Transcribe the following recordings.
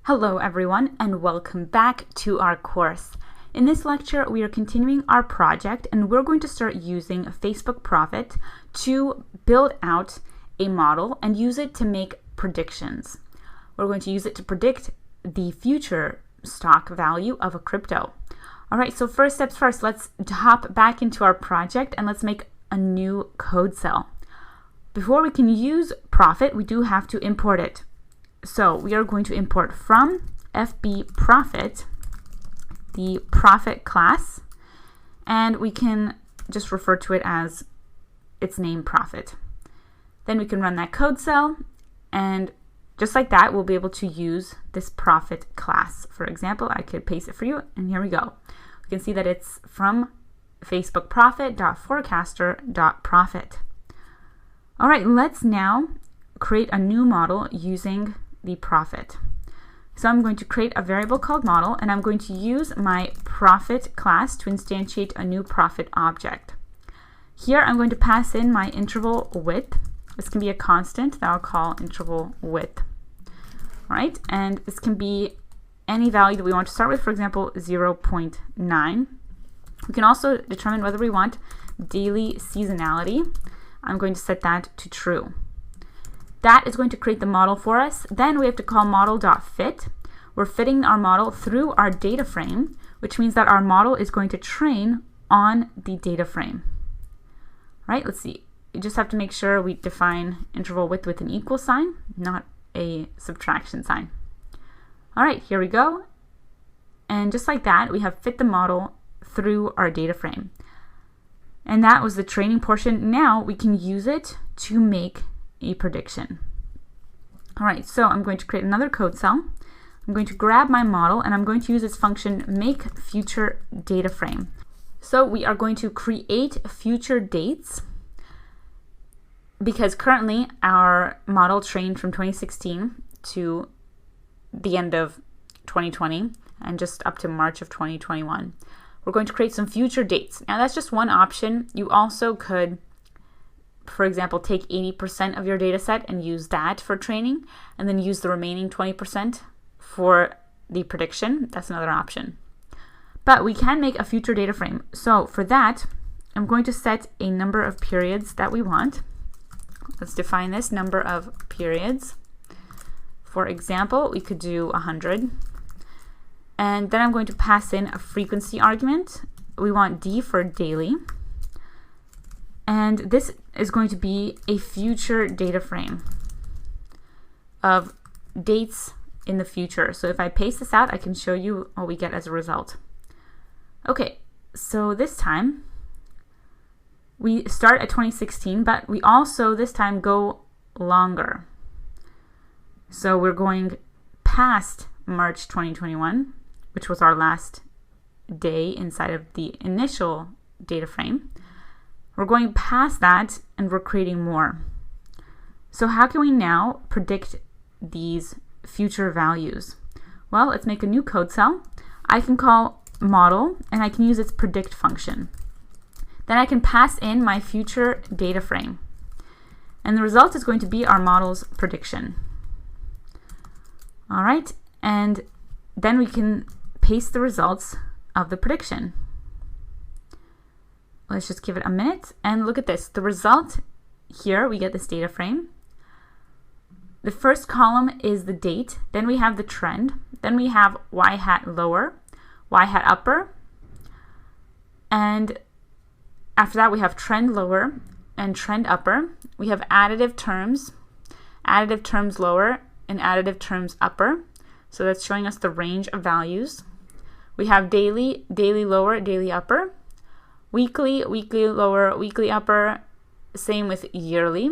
Hello everyone and welcome back to our course. In this lecture we are continuing our project and we're going to start using Facebook Profit to build out a model and use it to make predictions. We're going to use it to predict the future stock value of a crypto. Alright, so first steps first, let's hop back into our project and let's make a new code cell. Before we can use Profit, we do have to import it. So we are going to import from FB Profit the Profit class, and we can just refer to it as its name Profit. Then we can run that code cell, and just like that, we'll be able to use this Profit class. For example, I could paste it for you, and here we go. We can see that it's from Facebook Profit.forecaster.profit. All right, let's now create a new model using the Profit. So I'm going to create a variable called model, and I'm going to use my Profit class to instantiate a new Profit object. Here I'm going to pass in my interval width. This can be a constant that I'll call interval width. All right, and this can be any value that we want to start with, for example 0.9. We can also determine whether we want daily seasonality. I'm going to set that to true. That is going to create the model for us. Then we have to call model.fit. We're fitting our model through our data frame, which means that our model is going to train on the data frame. All right, let's see. We just have to make sure we define interval width with an equal sign, not a subtraction sign. All right, here we go. And just like that, we have fit the model through our data frame. And that was the training portion. Now we can use it to make a prediction. All right, so I'm going to create another code cell. I'm going to grab my model and I'm going to use its function makeFutureDataFrame. So we are going to create future dates because currently our model trained from 2016 to the end of 2020 and just up to March of 2021. We're going to create some future dates. Now that's just one option. You also could, for example, take 80% of your data set and use that for training, and then use the remaining 20% for the prediction. That's another option. But we can make a future data frame. So for that, I'm going to set a number of periods that we want. Let's define this number of periods. For example, we could do 100. And then I'm going to pass in a frequency argument. We want D for daily. And this is going to be a future data frame of dates in the future. So if I paste this out, I can show you what we get as a result. Okay, so this time we start at 2016, but we also this time go longer. So we're going past March 2021, which was our last day inside of the initial data frame. We're going past that and we're creating more. So how can we now predict these future values? Well, let's make a new code cell. I can call model and I can use its predict function. Then I can pass in my future data frame. And the result is going to be our model's prediction. All right, and then we can paste the results of the prediction. Let's just give it a minute and look at this. The result here, we get this data frame. The first column is the date, then we have the trend, then we have y hat lower, y hat upper, and after that we have trend lower and trend upper. We have additive terms lower and additive terms upper. So that's showing us the range of values. We have daily, daily lower, daily upper. Weekly, weekly lower, weekly upper, same with yearly.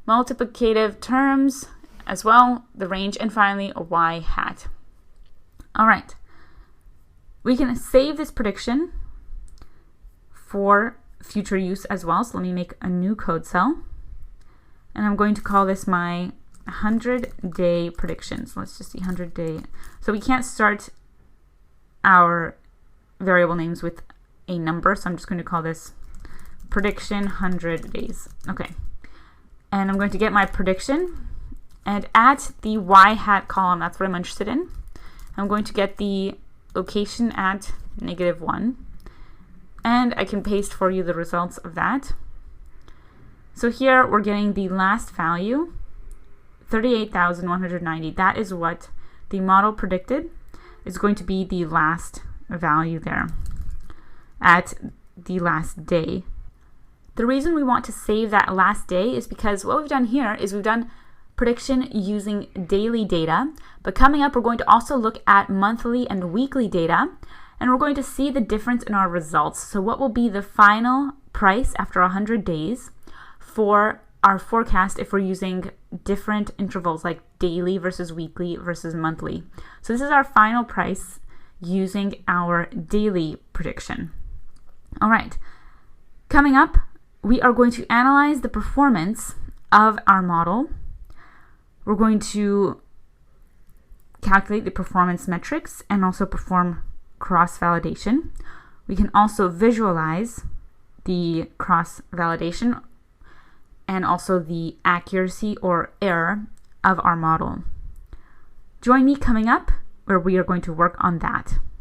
Multiplicative terms as well, the range, and finally a y hat. All right, we can save this prediction for future use as well. So let me make a new code cell, and I'm going to call this my 100-day prediction. So let's just see 100-day. So we can't start our variable names with a number, so I'm just going to call this prediction 100 days. Okay, and I'm going to get my prediction, And at the y hat column, that's what I'm interested in, I'm going to get the location at -1. And I can paste for you the results of that. So here we're getting the last value, 38,190. That is what the model predicted is going to be the last value there at the last day. The reason we want to save that last day is because what we've done here is we've done prediction using daily data, but coming up we're going to also look at monthly and weekly data, and we're going to see the difference in our results. So what will be the final price after 100 days for our forecast if we're using different intervals like daily versus weekly versus monthly. So this is our final price using our daily prediction. All right, coming up, we are going to analyze the performance of our model. We're going to calculate the performance metrics and also perform cross-validation. We can also visualize the cross-validation and also the accuracy or error of our model. Join me coming up where we are going to work on that.